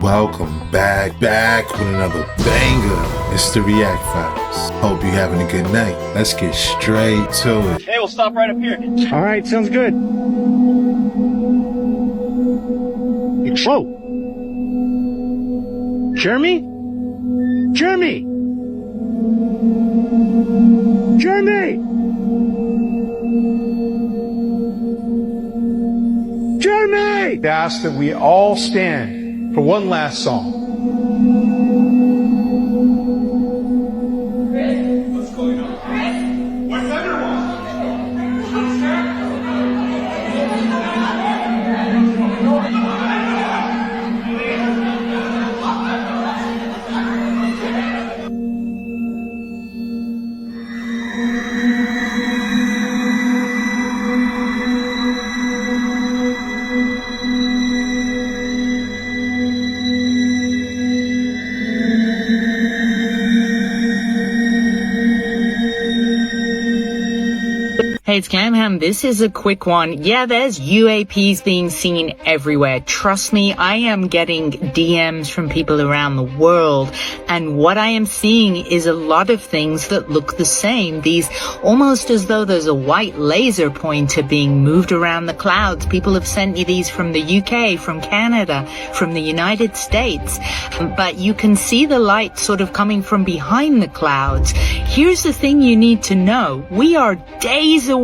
Welcome back with another banger. It's the React Files. Hope you're having a good night. Let's get straight to it. Hey, we'll stop right up here. All right, sounds good. Whoa. Jeremy? Jeremy! Jeremy! Jeremy! I ask that we all stand for one last song. What's going on? Where's everyone? Hey, it's Camham. This is a quick one. Yeah, there's UAPs being seen everywhere. Trust me, I am getting DMs from people around the world, and what I am seeing is a lot of things that look the same. These almost as though there's a white laser pointer being moved around the clouds. People have sent me these from the UK, from Canada, from the United States, but you can see the light sort of coming from behind the clouds. Here's the thing you need to know. We are days away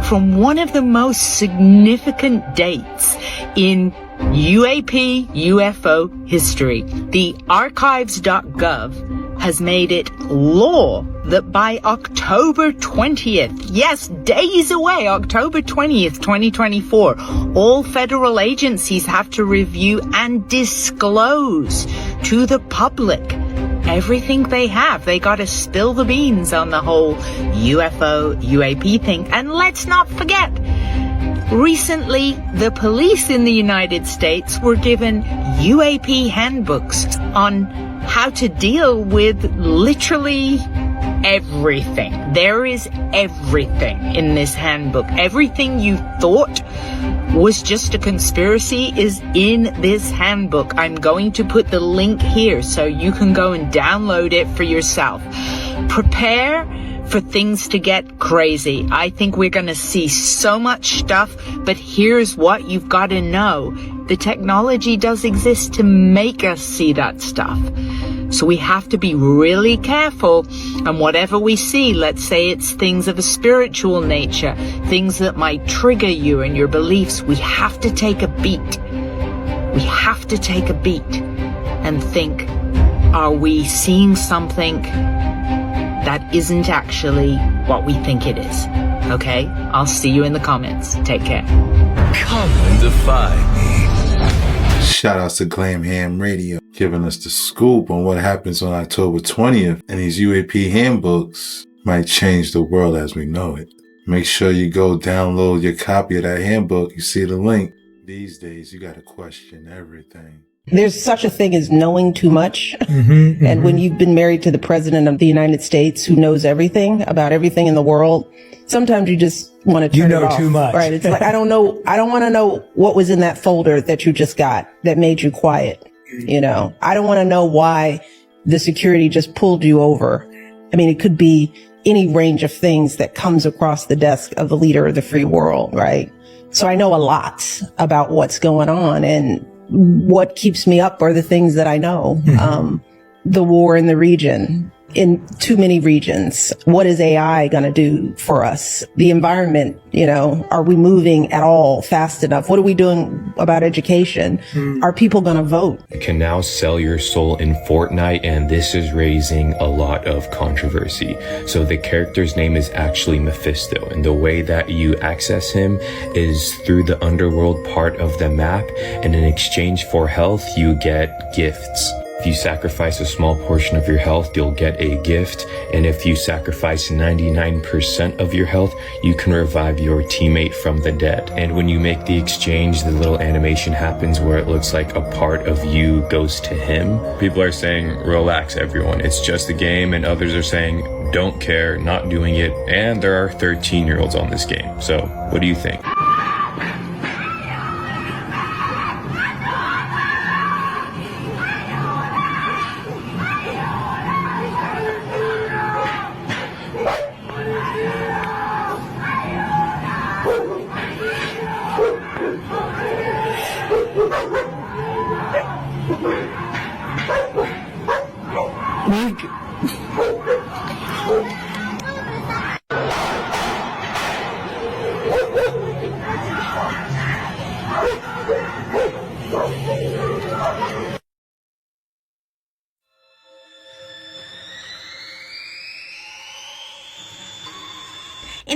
from one of the most significant dates in UAP UFO history. The archives.gov has made it law that by October 20th, yes, days away, October 20th, 2024, all federal agencies have to review and disclose to the public everything they have. They got to spill the beans on the whole UFO, UAP thing. And let's not forget, recently, the police in the United States were given UAP handbooks on how to deal with literally everything. There is everything in this handbook. Everything you thought was just a conspiracy is in this handbook. I'm going to put the link here so you can go and download it for yourself. Prepare for things to get crazy. I think we're going to see so much stuff, but here's what you've got to know. The technology does exist to make us see that stuff. So we have to be really careful, and whatever we see, let's say it's things of a spiritual nature, things that might trigger you and your beliefs, we have to take a beat. We have to take a beat and think, are we seeing something that isn't actually what we think it is? Okay? I'll see you in the comments. Take care. Come and defy me. Shout outs to Glam Ham Radio, giving us the scoop on what happens on October 20th. And these UAP handbooks might change the world as we know it. Make sure you go download your copy of that handbook. You see the link. These days, you got to question everything. There's such a thing as knowing too much. And when you've been married to the president of the United States who knows everything about everything in the world, sometimes you just want to turn it off. You know too much. Right. It's like, I don't want to know what was in that folder that you just got that made you quiet. You know, I don't want to know why the security just pulled you over. I mean, it could be any range of things that comes across the desk of the leader of the free world. Right. So I know a lot about what's going on, and what keeps me up are the things that I know. The war in the region, in too many regions. What is AI going to do for us? The environment, you know, are we moving at all fast enough? What are we doing about education? Are people going to vote? You can now sell your soul in Fortnite, and this is raising a lot of controversy. So the character's name is actually Mephisto, and the way that you access him is through the underworld part of the map, and in exchange for health, you get gifts. If you sacrifice a small portion of your health, you'll get a gift. And if you sacrifice 99% of your health, you can revive your teammate from the dead. And when you make the exchange, the little animation happens where it looks like a part of you goes to him. People are saying, relax everyone, it's just a game. And others are saying, don't care, not doing it. And there are 13-year-olds on this game. So what do you think? In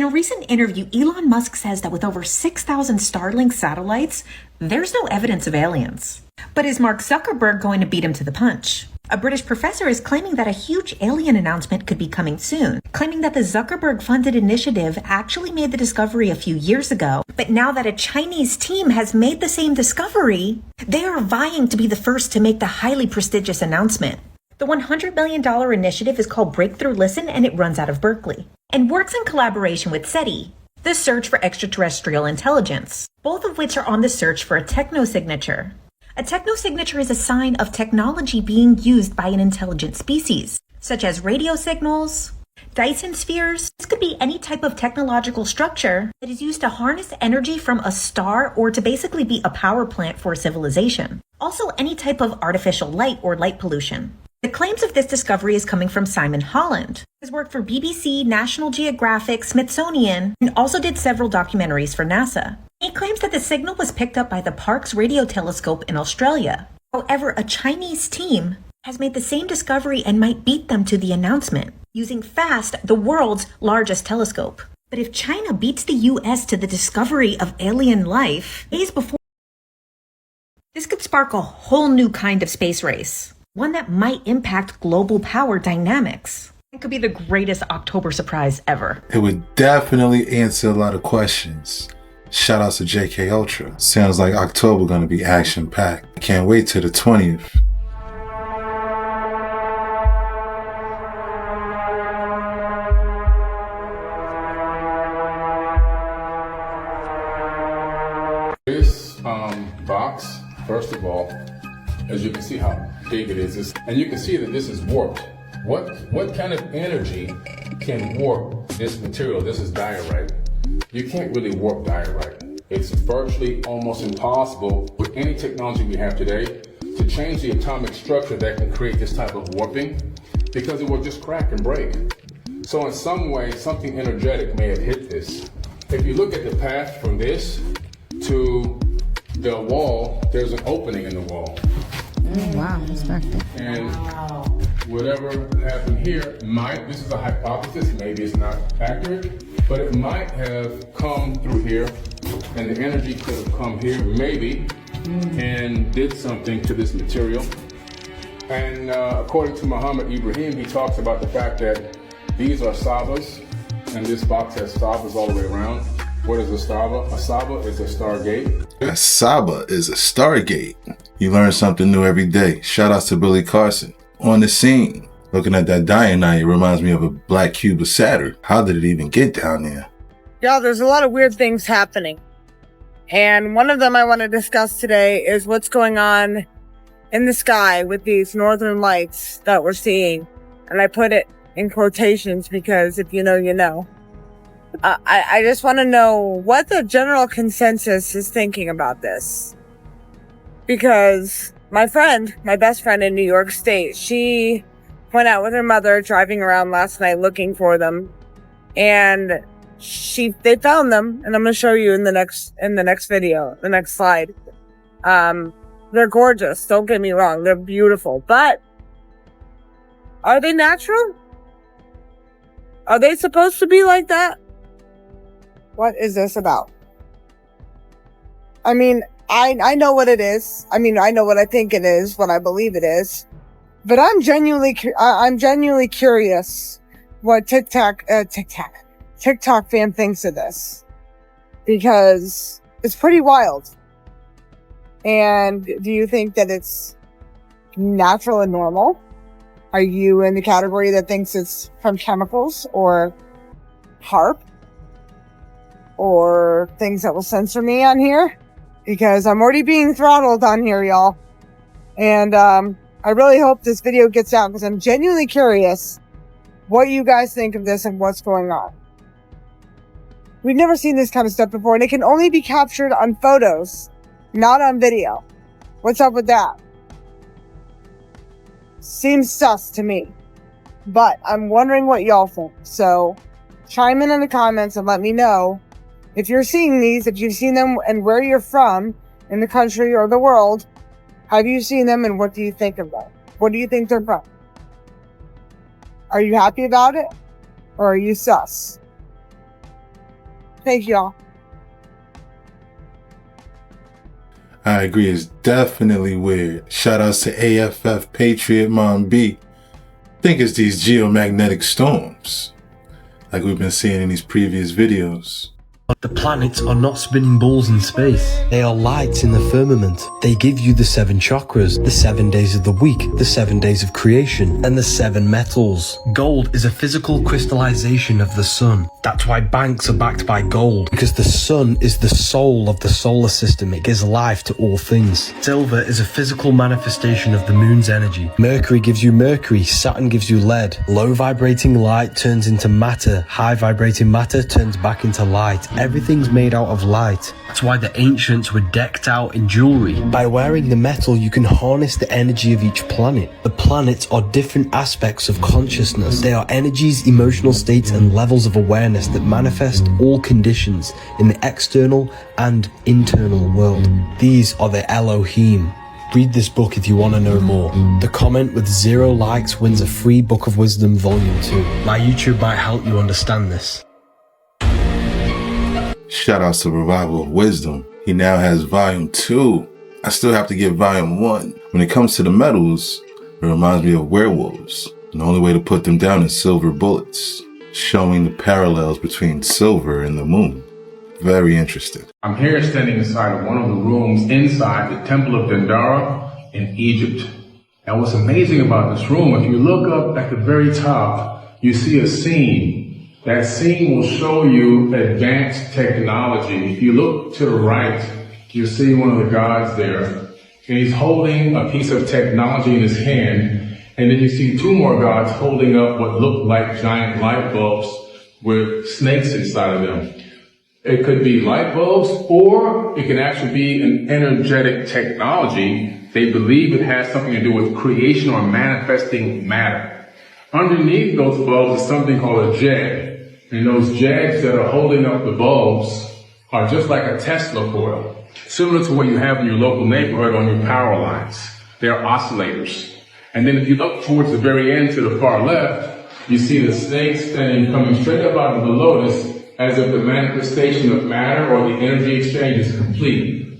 a recent interview, Elon Musk says that with over 6,000 Starlink satellites, there's no evidence of aliens. But is Mark Zuckerberg going to beat him to the punch? A British professor is claiming that a huge alien announcement could be coming soon, claiming that the Zuckerberg-funded initiative actually made the discovery a few years ago, but now that a Chinese team has made the same discovery, they are vying to be the first to make the highly prestigious announcement. The $100 million initiative is called Breakthrough Listen, and it runs out of Berkeley, and works in collaboration with SETI, the Search for Extraterrestrial Intelligence, both of which are on the search for a technosignature. A technosignature is a sign of technology being used by an intelligent species, such as radio signals, Dyson spheres. This could be any type of technological structure that is used to harness energy from a star or to basically be a power plant for a civilization. Also, any type of artificial light or light pollution. The claims of this discovery is coming from Simon Holland. He has worked for BBC, National Geographic, Smithsonian, and also did several documentaries for NASA. He claims that the signal was picked up by the Parkes radio telescope in Australia. However, a Chinese team has made the same discovery and might beat them to the announcement, using FAST, the world's largest telescope. But if China beats the US to the discovery of alien life days before, this could spark a whole new kind of space race. One that might impact global power dynamics. It could be the greatest October surprise ever. It would definitely answer a lot of questions. Shout out to JK Ultra. Sounds like October gonna be action packed. Can't wait till the 20th. This box, first of all, as you can see how big it is, and you can see that this is warped. What kind of energy can warp this material? This is diorite. You can't really warp diorite. It's virtually almost impossible with any technology we have today to change the atomic structure that can create this type of warping, because it will just crack and break. So in some way, something energetic may have hit this. If you look at the path from this to the wall, there's an opening in the wall. Wow, respected. And whatever happened here might, this is a hypothesis, maybe it's not accurate, but it might have come through here, and the energy could have come here, maybe, and did something to this material. And according to Muhammad Ibrahim, he talks about the fact that these are sabas, and this box has sabas all the way around. What is a saba? A saba is a stargate. A saba is a stargate. You learn something new every day. Shout out to Billy Carson. On the scene, looking at that dianite, it reminds me of a black cube of Saturn. How did it even get down there? Yeah, there's a lot of weird things happening. And one of them I want to discuss today is what's going on in the sky with these northern lights that we're seeing. And I put it in quotations because if you know, you know. I just want to know what the general consensus is thinking about this. Because my best friend in New York State, she went out with her mother driving around last night looking for them. And they found them, and I'm going to show you in the next video, the next slide. They're gorgeous. Don't get me wrong. They're beautiful, but are they natural? Are they supposed to be like that? What is this about? I mean, I know what it is. I mean, I know what I think it is, what I believe it is. But I'm genuinely curious what TikTok fan thinks of this. Because it's pretty wild. And do you think that it's natural and normal? Are you in the category that thinks it's from chemicals or HARP? Or things that will censor me on here? Because I'm already being throttled on here, y'all. And I really hope this video gets out because I'm genuinely curious what you guys think of this and what's going on. We've never seen this kind of stuff before, and it can only be captured on photos, not on video. What's up with that? Seems sus to me. But I'm wondering what y'all think. So chime in the comments and let me know if you're seeing these, if you've seen them and where you're from in the country or the world. Have you seen them and what do you think of them? What do you think they're from? Are you happy about it? Or are you sus? Thank y'all. I agree, it's definitely weird. Shout outs to AFF Patriot Mom B. Think it's these geomagnetic storms, like we've been seeing in these previous videos. The planets are not spinning balls in space. They are lights in the firmament. They give you the 7 chakras, the 7 days of the week, the 7 days of creation, and the 7 metals. Gold is a physical crystallization of the sun. That's why banks are backed by gold, because the sun is the soul of the solar system. It gives life to all things. Silver is a physical manifestation of the moon's energy. Mercury gives you mercury, Saturn gives you lead. Low vibrating light turns into matter, high vibrating matter turns back into light. Everything's made out of light. That's why the ancients were decked out in jewelry. By wearing the metal, you can harness the energy of each planet. The planets are different aspects of consciousness. They are energies, emotional states, and levels of awareness that manifest all conditions in the external and internal world. These are the Elohim. Read this book if you want to know more. The comment with 0 likes wins a free Book of Wisdom Volume 2. My YouTube might help you understand this. Shout outs to Revival of Wisdom. He now has Volume 2. I still have to get Volume 1. When it comes to the metals, it reminds me of werewolves. And the only way to put them down is silver bullets, showing the parallels between silver and the moon. Very interesting. I'm here standing inside of one of the rooms inside the Temple of Dendera in Egypt. And what's amazing about this room, if you look up at the very top, you see a scene. That scene will show you advanced technology. If you look to the right, you'll see one of the gods there. And he's holding a piece of technology in his hand. And then you see 2 more gods holding up what look like giant light bulbs with snakes inside of them. It could be light bulbs, or it can actually be an energetic technology. They believe it has something to do with creation or manifesting matter. Underneath those bulbs is something called a jag. And those jags that are holding up the bulbs are just like a Tesla coil, similar to what you have in your local neighborhood on your power lines. They're oscillators. And then if you look towards the very end to the far left, you see the snake standing, coming straight up out of the lotus, as if the manifestation of matter or the energy exchange is complete.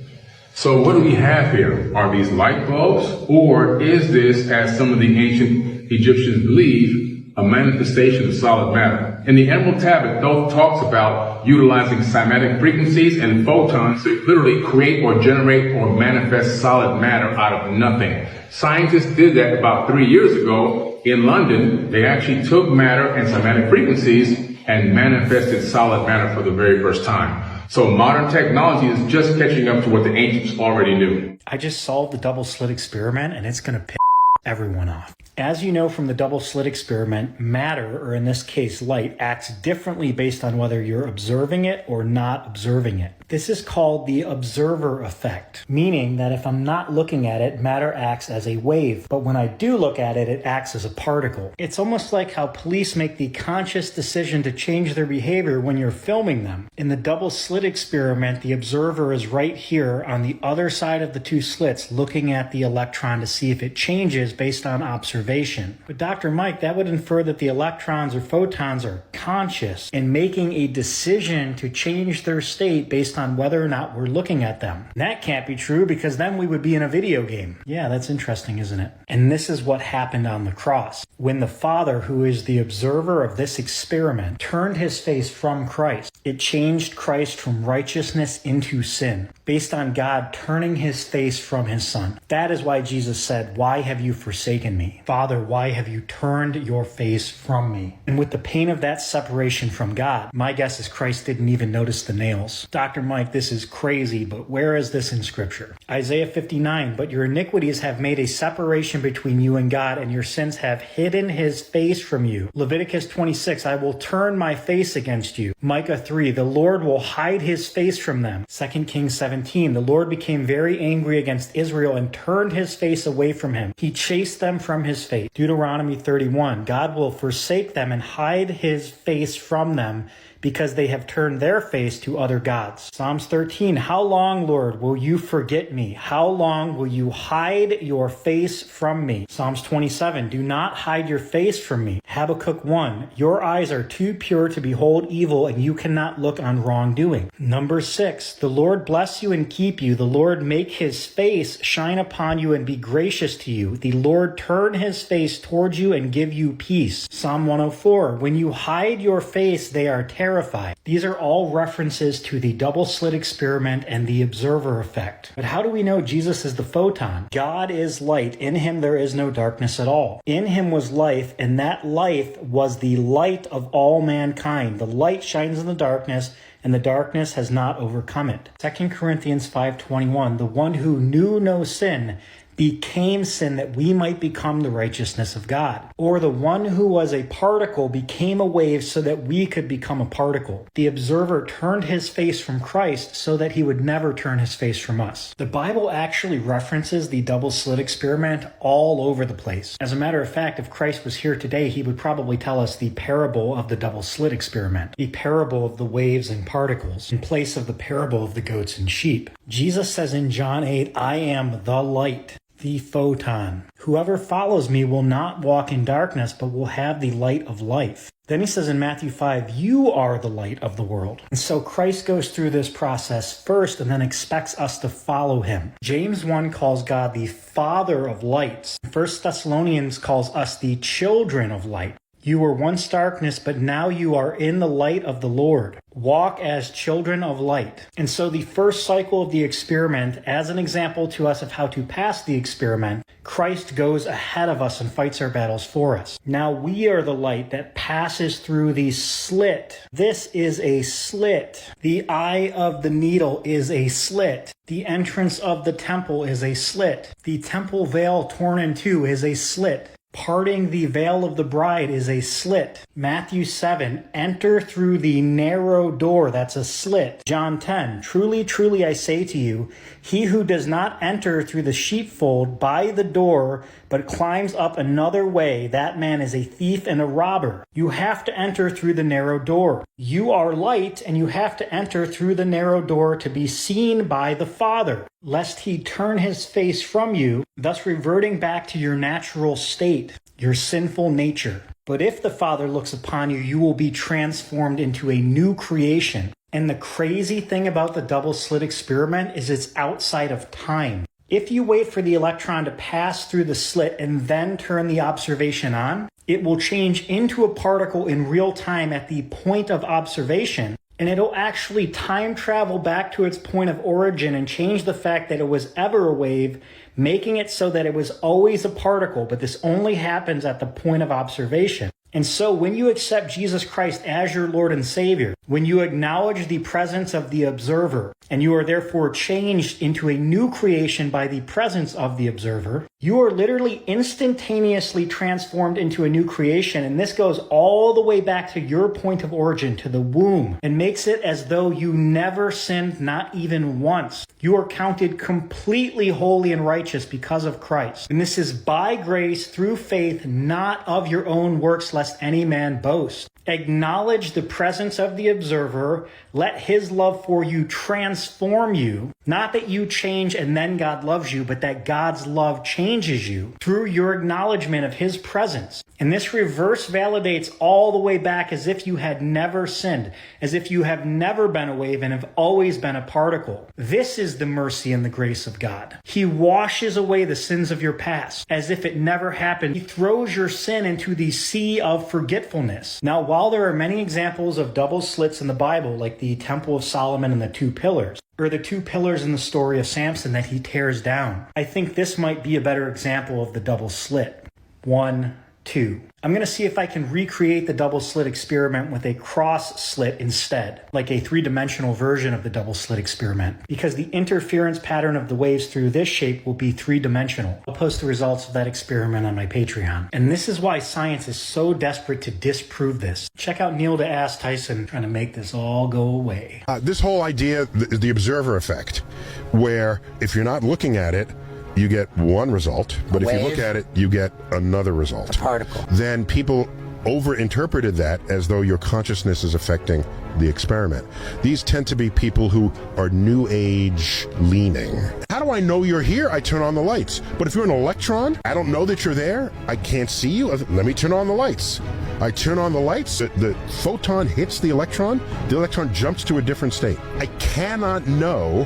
So what do we have here? Are these light bulbs, or is this, as some of the ancient Egyptians believe, a manifestation of solid matter? In the Emerald Tablet, Thoth talks about utilizing cymatic frequencies and photons to literally create or generate or manifest solid matter out of nothing. Scientists did that about 3 years ago in London. They actually took matter and cymatic frequencies and manifested solid matter for the very first time. So modern technology is just catching up to what the ancients already knew. I just solved the double slit experiment, and it's going to piss everyone off. As you know from the double slit experiment, matter, or in this case light, acts differently based on whether you're observing it or not observing it. This is called the observer effect, meaning that if I'm not looking at it, matter acts as a wave, but when I do look at it, it acts as a particle. It's almost like how police make the conscious decision to change their behavior when you're filming them. In the double slit experiment, the observer is right here on the other side of the 2 slits looking at the electron to see if it changes based on observation. But Dr. Mike, that would infer that the electrons or photons are conscious and making a decision to change their state based on whether or not we're looking at them. That can't be true, because then we would be in a video game. Yeah, that's interesting, isn't it? And this is what happened on the cross. When the Father, who is the observer of this experiment, turned his face from Christ, it changed Christ from righteousness into sin, based on God turning his face from his Son. That is why Jesus said, "Why have you forsaken me? Father, why have you turned your face from me?" And with the pain of that separation from God, my guess is Christ didn't even notice the nails. Dr. Mike, this is crazy, but where is this in Scripture? Isaiah 59, "But your iniquities have made a separation between you and God, and your sins have hid hidden his face from you. Leviticus 26, I will turn my face against you. Micah 3, the Lord will hide his face from them. 2 Kings 17, the Lord became very angry against Israel and turned his face away from him. He chased them from his face. Deuteronomy 31, God will forsake them and hide his face from them because they have turned their face to other gods. Psalms 13, how long, Lord, will you forget me? How long will you hide your face from me? Psalms 27, do not hide your face from me. Habakkuk 1, your eyes are too pure to behold evil, and you cannot look on wrongdoing. Number 6, the Lord bless you and keep you. The Lord make his face shine upon you and be gracious to you. The Lord turn his face towards you and give you peace. Psalm 104, when you hide your face, they are terrified. These are all references to the double slit experiment and the observer effect. But how do we know Jesus is the photon? God is light. In him there is no darkness at all. In him was life, and that life was the light of all mankind. The light shines in the darkness, and the darkness has not overcome it. 2 Corinthians 5:21, the one who knew no sin became sin that we might become the righteousness of God. Or the one who was a particle became a wave so that we could become a particle. The observer turned his face from Christ so that he would never turn his face from us. The Bible actually references the double slit experiment all over the place. As a matter of fact, if Christ was here today, he would probably tell us the parable of the double slit experiment, the parable of the waves and particles, in place of the parable of the goats and sheep. Jesus says in John 8, I am the light, the photon. Whoever follows me will not walk in darkness, but will have the light of life. Then he says in Matthew 5, you are the light of the world. And so Christ goes through this process first and then expects us to follow him. James 1 calls God the Father of lights. 1 Thessalonians calls us the children of light. You were once darkness, but now you are in the light of the Lord. Walk as children of light. And so the first cycle of the experiment, as an example to us of how to pass the experiment, Christ goes ahead of us and fights our battles for us. Now we are the light that passes through the slit. This is a slit. The eye of the needle is a slit. The entrance of the temple is a slit. The temple veil torn in two is a slit. Parting the veil of the bride is a slit. Matthew 7, enter through the narrow door, that's a slit. John 10, truly, truly I say to you, he who does not enter through the sheepfold by the door, but climbs up another way, that man is a thief and a robber. You have to enter through the narrow door. You are light, and you have to enter through the narrow door to be seen by the Father, lest he turn his face from you, thus reverting back to your natural state, your sinful nature. But if the Father looks upon you, you will be transformed into a new creation. And the crazy thing about the double slit experiment is it's outside of time. If you wait for the electron to pass through the slit and then turn the observation on, it will change into a particle in real time at the point of observation, and it'll actually time travel back to its point of origin and change the fact that it was ever a wave, making it so that it was always a particle, but this only happens at the point of observation. And so when you accept Jesus Christ as your Lord and Savior, when you acknowledge the presence of the observer, and you are therefore changed into a new creation by the presence of the observer, you are literally instantaneously transformed into a new creation. And this goes all the way back to your point of origin, to the womb, and makes it as though you never sinned, not even once. You are counted completely holy and righteous because of Christ. And this is by grace through faith, not of your own works, lest any man boast. Acknowledge the presence of the observer. Let his love for you transform you. Not that you change and then God loves you, but that God's love changes you through your acknowledgement of his presence. And this reverse validates all the way back as if you had never sinned, as if you have never been a wave and have always been a particle. This is the mercy and the grace of God. He washes away the sins of your past as if it never happened. He throws your sin into the sea of forgetfulness. Now, while there are many examples of double slits in the Bible, like the Temple of Solomon and the two pillars, or the two pillars in the story of Samson that he tears down, I think this might be a better example of the double slit. 1, 2. I'm going to see if I can recreate the double slit experiment with a cross slit instead, like a 3-dimensional version of the double slit experiment, because the interference pattern of the waves through this shape will be 3-dimensional. I'll post the results of that experiment on my Patreon. And this is why science is so desperate to disprove this. Check out Neil deGrasse Tyson trying to make this all go away. This whole idea, the observer effect, where if you're not looking at it, you get one result, but if you look at it, you get another result. A particle. Then people overinterpreted that as though your consciousness is affecting the experiment. These tend to be people who are new age leaning. How do I know you're here? I turn on the lights. But if you're an electron, I don't know that you're there. I can't see you. Let me turn on the lights. I turn on the lights, the photon hits the electron jumps to a different state. I cannot know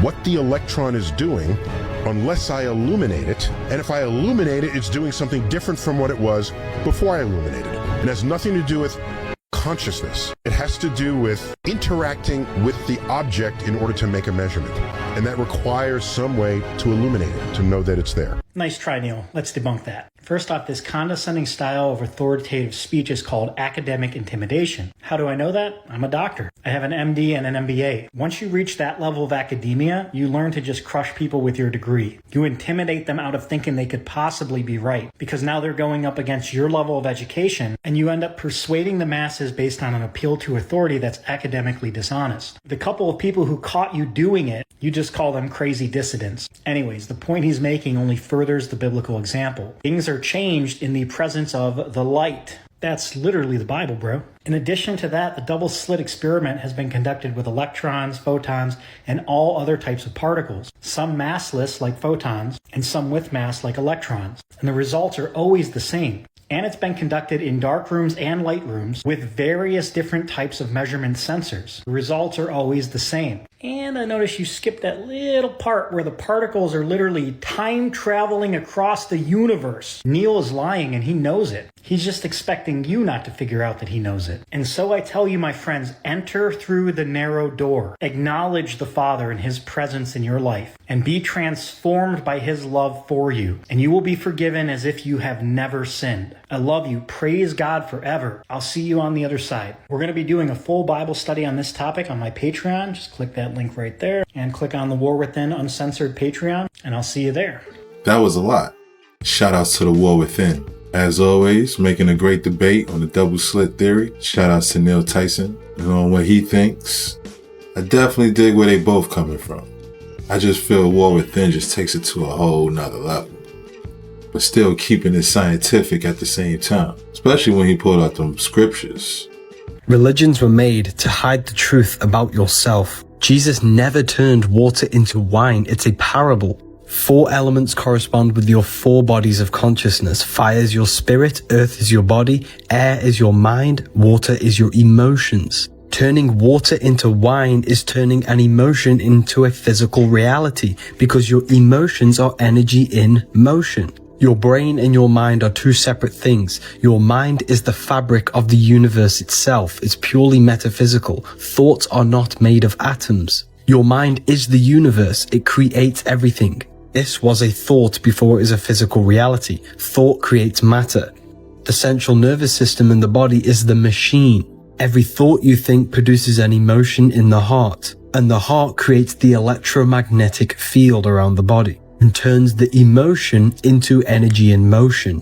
what the electron is doing unless I illuminate it. And if I illuminate it, it's doing something different from what it was before I illuminated it. It has nothing to do with consciousness. It has to do with interacting with the object in order to make a measurement. And that requires some way to illuminate it, to know that it's there. Nice try, Neil. Let's debunk that. First off, this condescending style of authoritative speech is called academic intimidation. How do I know that? I'm a doctor. I have an MD and an MBA. Once you reach that level of academia, you learn to just crush people with your degree. You intimidate them out of thinking they could possibly be right, because now they're going up against your level of education, and you end up persuading the masses based on an appeal to authority that's academically dishonest. The couple of people who caught you doing it, you just call them crazy dissidents. Anyways, the point he's making only furthers the biblical example. Things are changed in the presence of the light. That's literally the Bible, bro. In addition to that, the double slit experiment has been conducted with electrons, photons, and all other types of particles. Some massless, like photons, and some with mass, like electrons. And the results are always the same. And it's been conducted in dark rooms and light rooms with various different types of measurement sensors. The results are always the same. And I notice you skipped that little part where the particles are literally time traveling across the universe. Neil is lying and he knows it. He's just expecting you not to figure out that he knows it. And so I tell you, my friends, enter through the narrow door. Acknowledge the Father and his presence in your life and be transformed by his love for you. And you will be forgiven as if you have never sinned. I love you. Praise God forever. I'll see you on the other side. We're going to be doing a full Bible study on this topic on my Patreon. Just click that link right there and click on the War Within Uncensored Patreon, and I'll see you there. That was a lot. Shout outs to the War Within. As always, making a great debate on the double slit theory. Shout outs to Neil Tyson and on what he thinks. I definitely dig where they both coming from. I just feel War Within just takes it to a whole nother level, but still keeping it scientific at the same time, especially when he pulled out them scriptures. Religions were made to hide the truth about yourself. Jesus never turned water into wine. It's a parable. 4 elements correspond with your 4 bodies of consciousness. Fire is your spirit, earth is your body, air is your mind, water is your emotions. Turning water into wine is turning an emotion into a physical reality, because your emotions are energy in motion. Your brain and your mind are 2 separate things. Your mind is the fabric of the universe itself. It's purely metaphysical. Thoughts are not made of atoms. Your mind is the universe. It creates everything. This was a thought before it is a physical reality. Thought creates matter. The central nervous system in the body is the machine. Every thought you think produces an emotion in the heart, and the heart creates the electromagnetic field around the body and turns the emotion into energy in motion.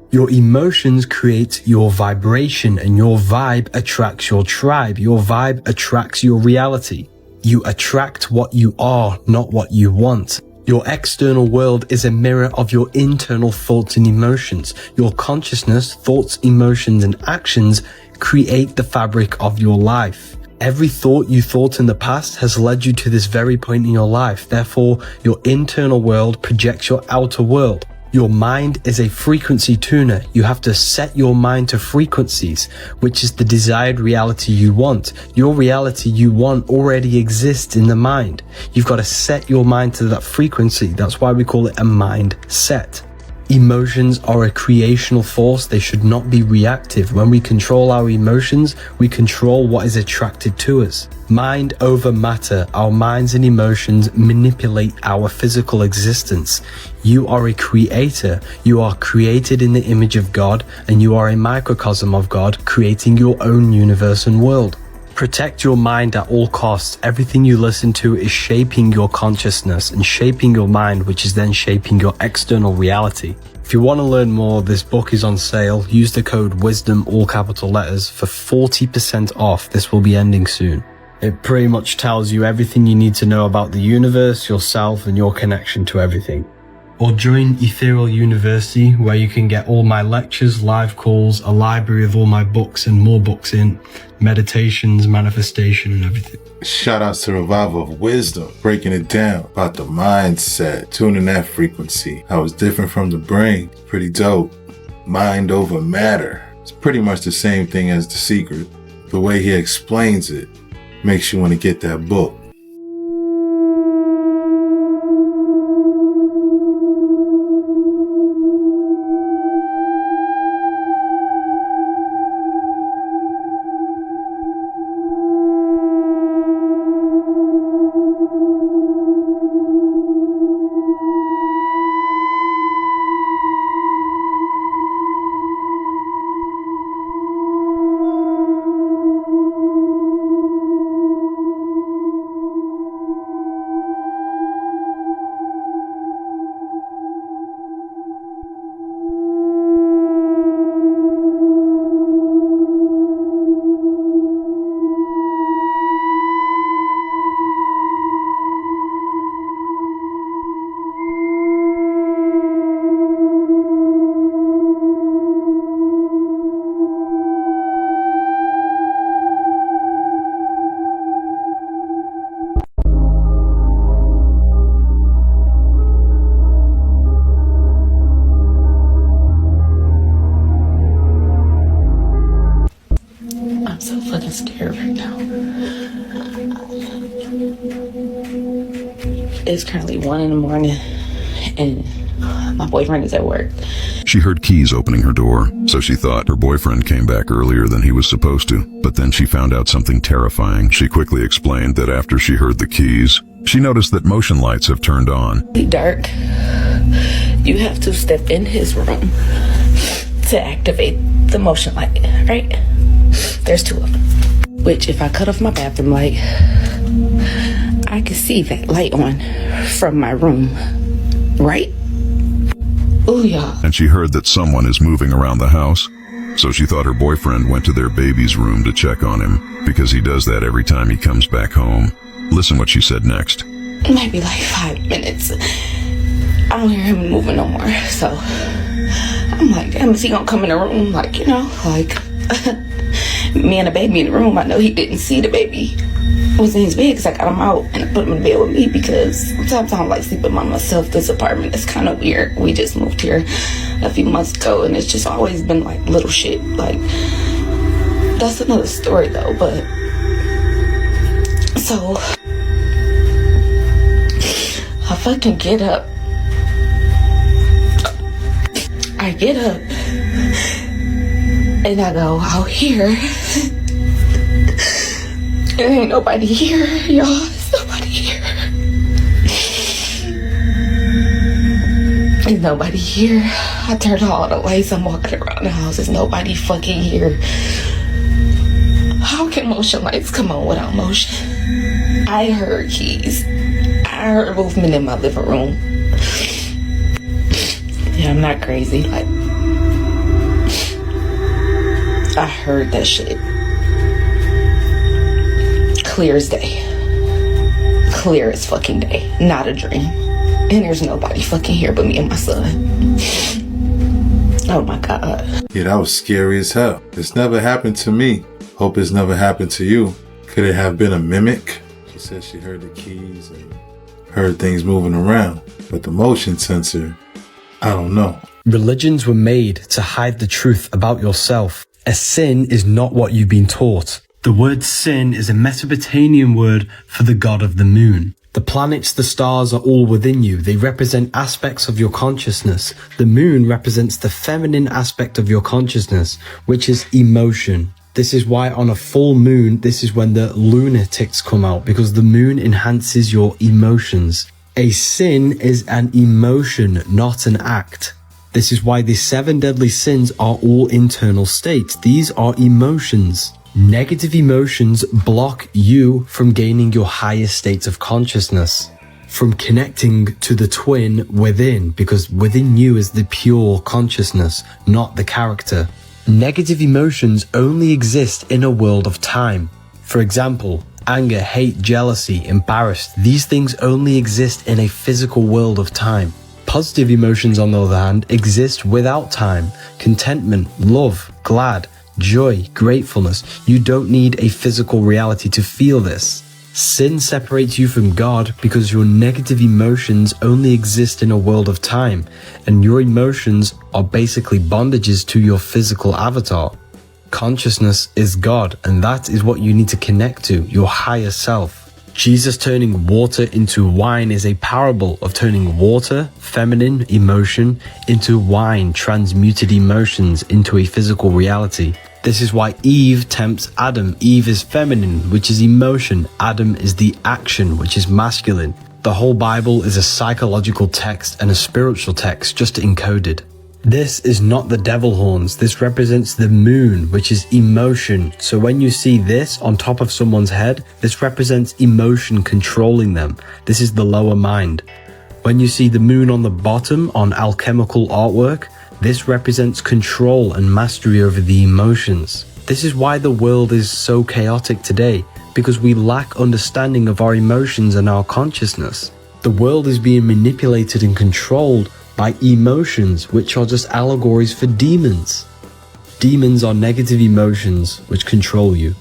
Your emotions create your vibration, and your vibe attracts your tribe. Your vibe attracts your reality. You attract what you are, not what you want. Your external world is a mirror of your internal thoughts and emotions. Your consciousness, thoughts, emotions, and actions create the fabric of your life. Every thought you thought in the past has led you to this very point in your life. Therefore, your internal world projects your outer world. Your mind is a frequency tuner. You have to set your mind to frequencies, which is the desired reality you want. Your reality you want already exists in the mind. You've got to set your mind to that frequency. That's why we call it a mind set. Emotions are a creational force. They should not be reactive. When we control our emotions, we control what is attracted to us. Mind over matter. Our minds and emotions manipulate our physical existence. You are a creator. You are created in the image of God, and you are a microcosm of God, creating your own universe and world. Protect your mind at all costs. Everything you listen to is shaping your consciousness and shaping your mind, which is then shaping your external reality. If you want to learn more, this book is on sale. Use the code WISDOM, all capital letters, for 40% off. This will be ending soon. It pretty much tells you everything you need to know about the universe, yourself, and your connection to everything. Or join Ethereal University, where you can get all my lectures, live calls, a library of all my books and more books in, meditations, manifestation, and everything. Shout out to Revival of Wisdom, breaking it down about the mindset, tuning that frequency, how it's different from the brain. Pretty dope. Mind over matter. It's pretty much the same thing as The Secret. The way he explains it makes you want to get that book. Scared right now. It's currently 1 a.m. and my boyfriend is at work. She heard keys opening her door, so she thought her boyfriend came back earlier than he was supposed to. But then she found out something terrifying. She quickly explained that after she heard the keys, she noticed that motion lights have turned on. Dark. You have to step in his room to activate the motion light, right? There's 2 of them. Which, if I cut off my bathroom light, I can see that light on from my room, right? Ooh, y'all. And she heard that someone is moving around the house, so she thought her boyfriend went to their baby's room to check on him, because he does that every time he comes back home. Listen what she said next. Maybe like 5 minutes. I don't hear him moving no more, so I'm like, damn, is he gonna come in the room? Like, you know, like... me and the baby in the room. I know he didn't see the baby was in his bed because I got him out and I put him in bed with me because sometimes I don't like sleeping by myself. This apartment is kind of weird. We just moved here a few months ago and it's just always been like little shit. Like, that's another story though. But so I fucking get up. I get up and I go out here. There ain't nobody here, y'all. There's nobody here. There's nobody here. I turned all the lights. I'm walking around the house. There's nobody fucking here. How can motion lights come on without motion? I heard keys. I heard movement in my living room. Yeah, I'm not crazy. Like, I heard that shit. Clear as day. Clear as fucking day. Not a dream. And there's nobody fucking here but me and my son. Oh my God. Yeah, that was scary as hell. It's never happened to me. Hope it's never happened to you. Could it have been a mimic? She said she heard the keys and heard things moving around. But the motion sensor, I don't know. Religions were made to hide the truth about yourself. A sin is not what you've been taught. The word sin is a Mesopotamian word for the god of the moon. The planets, the stars are all within you. They represent aspects of your consciousness. The moon represents the feminine aspect of your consciousness, which is emotion. This is why on a full moon, this is when the lunatics come out, because the moon enhances your emotions. A sin is an emotion, not an act. This is why the 7 deadly sins are all internal states. These are emotions. Negative emotions block you from gaining your highest states of consciousness, from connecting to the twin within, because within you is the pure consciousness, not the character. Negative emotions only exist in a world of time. For example, anger, hate, jealousy, embarrassed, these things only exist in a physical world of time. Positive emotions, on the other hand, exist without time. Contentment, love, glad, joy, gratefulness. You don't need a physical reality to feel this. Sin separates you from God because your negative emotions only exist in a world of time, and your emotions are basically bondages to your physical avatar. Consciousness is God, and that is what you need to connect to, your higher self. Jesus turning water into wine is a parable of turning water, feminine emotion, into wine, transmuted emotions into a physical reality. This is why Eve tempts Adam. Eve is feminine, which is emotion. Adam is the action, which is masculine. The whole Bible is a psychological text and a spiritual text, just encoded. This is not the devil horns. This represents the moon, which is emotion. So when you see this on top of someone's head, this represents emotion controlling them. This is the lower mind. When you see the moon on the bottom on alchemical artwork, this represents control and mastery over the emotions. This is why the world is so chaotic today, because we lack understanding of our emotions and our consciousness. The world is being manipulated and controlled by emotions, which are just allegories for demons. Demons are negative emotions which control you.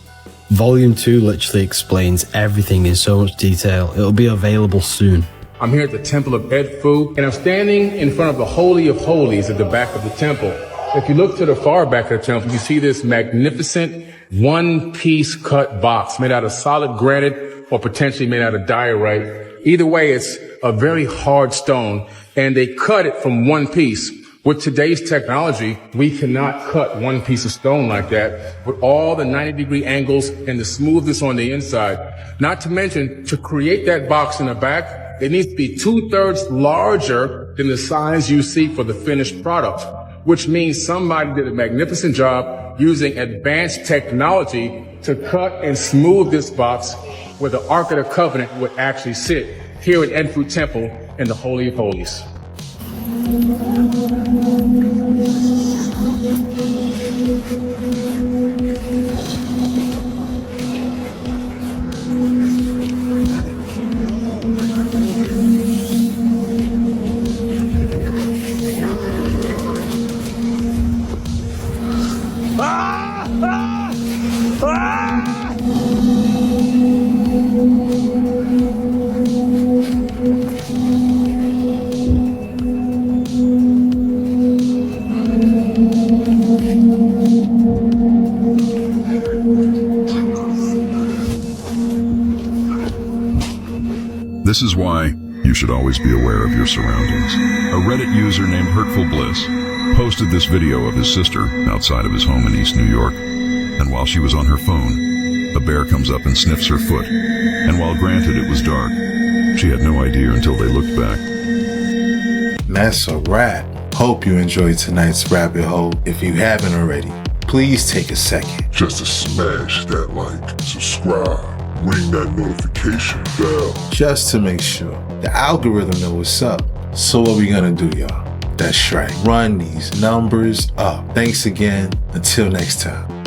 Volume 2 literally explains everything in so much detail. It'll be available soon. I'm here at the Temple of Edfu, and I'm standing in front of the Holy of Holies at the back of the temple. If you look to the far back of the temple, you see this magnificent one-piece cut box made out of solid granite or potentially made out of diorite. Either way, it's a very hard stone, and they cut it from one piece. With today's technology, we cannot cut one piece of stone like that with all the 90-degree angles and the smoothness on the inside. Not to mention, to create that box in the back, it needs to be 2/3 larger than the size you see for the finished product, which means somebody did a magnificent job using advanced technology to cut and smooth this box where the Ark of the Covenant would actually sit here at Edfu Temple in the Holy of Holies. This is why you should always be aware of your surroundings. A Reddit user named Hurtful Bliss posted this video of his sister outside of his home in East New York, and while she was on her phone, a bear comes up and sniffs her foot, and while granted it was dark, she had no idea until they looked back. That's a wrap. Hope you enjoyed tonight's rabbit hole. If you haven't already, please take a second just to smash that like, subscribe, ring that notification bell, just to make sure the algorithm knows what's up. So what we gonna do, y'all? That's right, run these numbers up. Thanks again. Until next time.